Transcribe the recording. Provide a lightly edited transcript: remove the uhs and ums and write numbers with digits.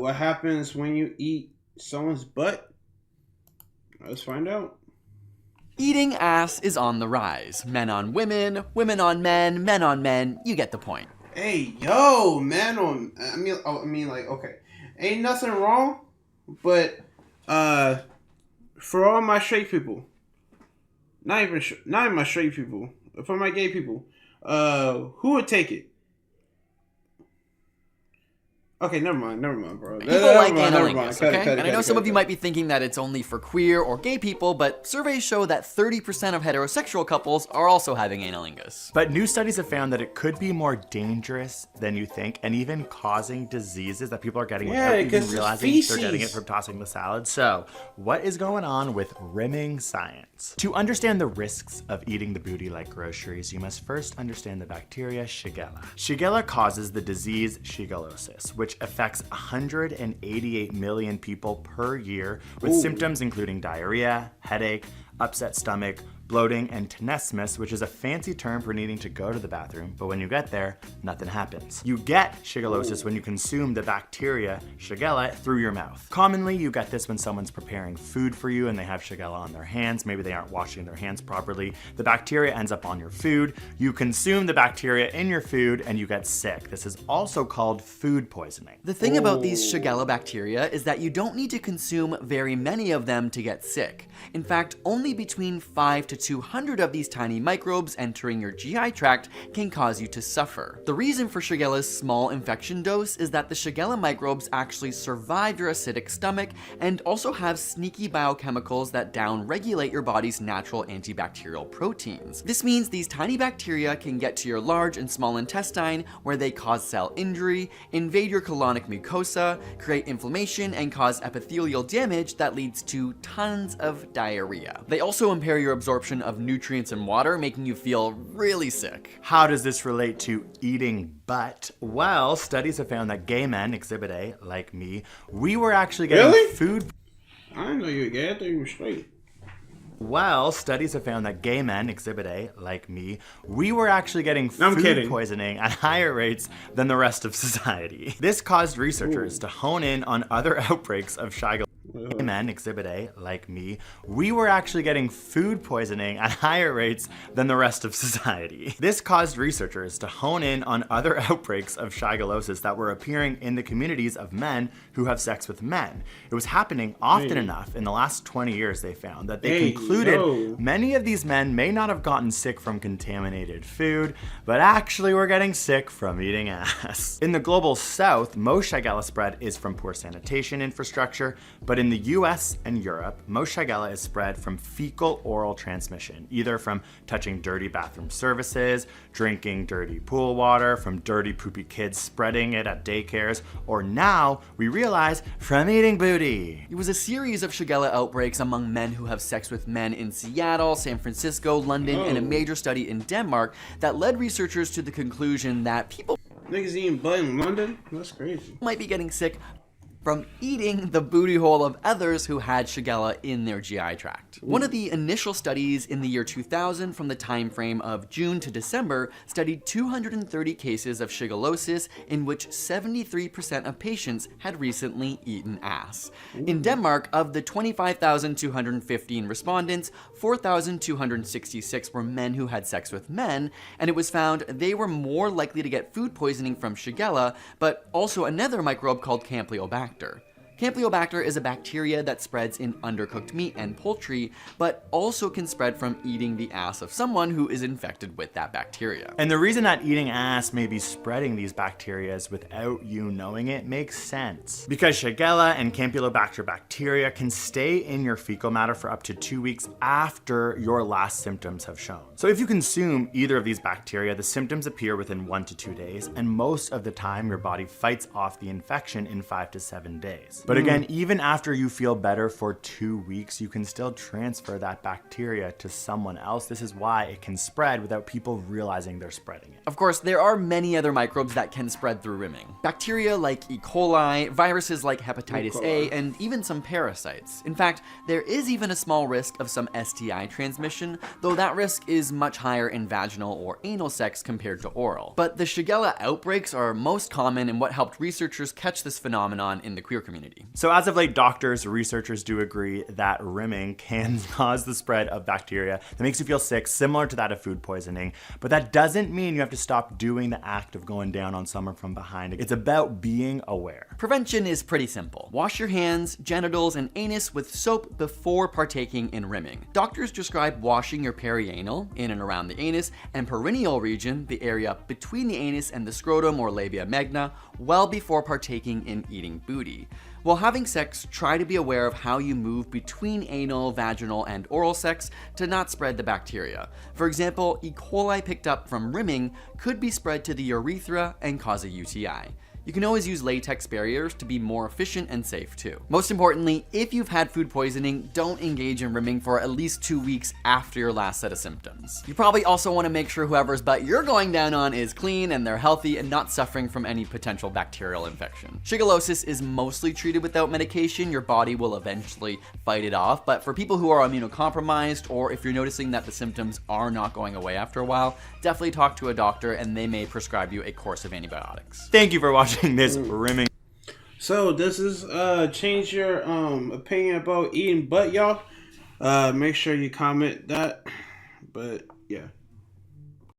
what happens when you eat someone's butt? Let's find out. Eating ass is on the rise. Men on women, women on men, men on men. You get the point. Hey, yo, man. Like, okay, ain't nothing wrong, but for all my straight people, not even my straight people, for my gay people, who would take it? Okay, never mind, bro. People like analingus, okay? And I know some of you might be thinking that it's only for queer or gay people, but surveys show that 30% of heterosexual couples are also having analingus. But new studies have found that it could be more dangerous than you think, and even causing diseases that people are getting without even realizing they're getting it from tossing the salad. So, what is going on with rimming science? To understand the risks of eating the booty like groceries, you must first understand the bacteria Shigella. Shigella causes the disease shigellosis, which affects 188 million people per year with symptoms including diarrhea, headache, upset stomach, bloating, and tenesmus, which is a fancy term for needing to go to the bathroom, but when you get there, nothing happens. You get shigellosis when you consume the bacteria Shigella through your mouth. Commonly, you get this when someone's preparing food for you and they have Shigella on their hands. Maybe they aren't washing their hands properly. The bacteria ends up on your food. You consume the bacteria in your food and you get sick. This is also called food poisoning. The thing about these Shigella bacteria is that you don't need to consume very many of them to get sick. In fact, only between 5 to 200 of these tiny microbes entering your GI tract can cause you to suffer. The reason for Shigella's small infection dose is that the Shigella microbes actually survive your acidic stomach and also have sneaky biochemicals that downregulate your body's natural antibacterial proteins. This means these tiny bacteria can get to your large and small intestine where they cause cell injury, invade your colonic mucosa, create inflammation, and cause epithelial damage that leads to tons of diarrhea. They also impair your absorption of nutrients and water, making you feel really sick. How does this relate to eating butt? Well, studies have found that gay men, exhibit A, like me, we were actually getting food. I didn't know you were gay. I thought you were straight. Well, studies have found that gay men, exhibit A, like me, we were actually getting food poisoning at higher rates than the rest of society. This caused researchers to hone in on other outbreaks of Shigella. Men, exhibit A, like me, we were actually getting food poisoning at higher rates than the rest of society. This caused researchers to hone in on other outbreaks of shigellosis that were appearing in the communities of men who have sex with men. It was happening often enough in the last 20 years, they found, that they concluded many of these men may not have gotten sick from contaminated food, but actually were getting sick from eating ass. In the global south, most Shigella spread is from poor sanitation infrastructure, but in the US and Europe, most Shigella is spread from fecal-oral transmission, either from touching dirty bathroom surfaces, drinking dirty pool water, from dirty poopy kids spreading it at daycares, or now, we realize, from eating booty. It was a series of Shigella outbreaks among men who have sex with men in Seattle, San Francisco, London, and a major study in Denmark that led researchers to the conclusion that people Niggas eating butt in London? That's crazy. might be getting sick from eating the booty hole of others who had Shigella in their GI tract. One of the initial studies in the year 2000 from the time frame of June to December studied 230 cases of shigellosis in which 73% of patients had recently eaten ass. In Denmark, of the 25,215 respondents, 4,266 were men who had sex with men, and it was found they were more likely to get food poisoning from Shigella, but also another microbe called Campylobacter. Campylobacter is a bacteria that spreads in undercooked meat and poultry, but also can spread from eating the ass of someone who is infected with that bacteria. And the reason that eating ass may be spreading these bacteria without you knowing it makes sense. Because Shigella and Campylobacter bacteria can stay in your fecal matter for up to 2 weeks after your last symptoms have shown. So if you consume either of these bacteria, the symptoms appear within 1 to 2 days, and most of the time your body fights off the infection in 5 to 7 days. But again, even after you feel better for 2 weeks, you can still transfer that bacteria to someone else. This is why it can spread without people realizing they're spreading it. Of course, there are many other microbes that can spread through rimming. Bacteria like E. coli, viruses like hepatitis A, and even some parasites. In fact, there is even a small risk of some STI transmission, though that risk is much higher in vaginal or anal sex compared to oral. But the Shigella outbreaks are most common and what helped researchers catch this phenomenon in the queer community. So as of late, doctors, researchers do agree that rimming can cause the spread of bacteria that makes you feel sick, similar to that of food poisoning. But that doesn't mean you have to stop doing the act of going down on someone from behind. It's about being aware. Prevention is pretty simple. Wash your hands, genitals, and anus with soap before partaking in rimming. Doctors prescribe washing your perianal, in and around the anus, and perineal region, the area between the anus and the scrotum or labia magna, well before partaking in eating booty. While having sex, try to be aware of how you move between anal, vaginal, and oral sex to not spread the bacteria. For example, E. coli picked up from rimming could be spread to the urethra and cause a UTI. You can always use latex barriers to be more efficient and safe too. Most importantly, if you've had food poisoning, don't engage in rimming for at least 2 weeks after your last set of symptoms. You probably also want to make sure whoever's butt you're going down on is clean and they're healthy and not suffering from any potential bacterial infection. Shigellosis is mostly treated without medication. Your body will eventually fight it off, but for people who are immunocompromised, or if you're noticing that the symptoms are not going away after a while, definitely talk to a doctor and they may prescribe you a course of antibiotics. Thank you for watching this rimming. So this is change your opinion about eating butt, y'all. Make sure you comment that. But yeah.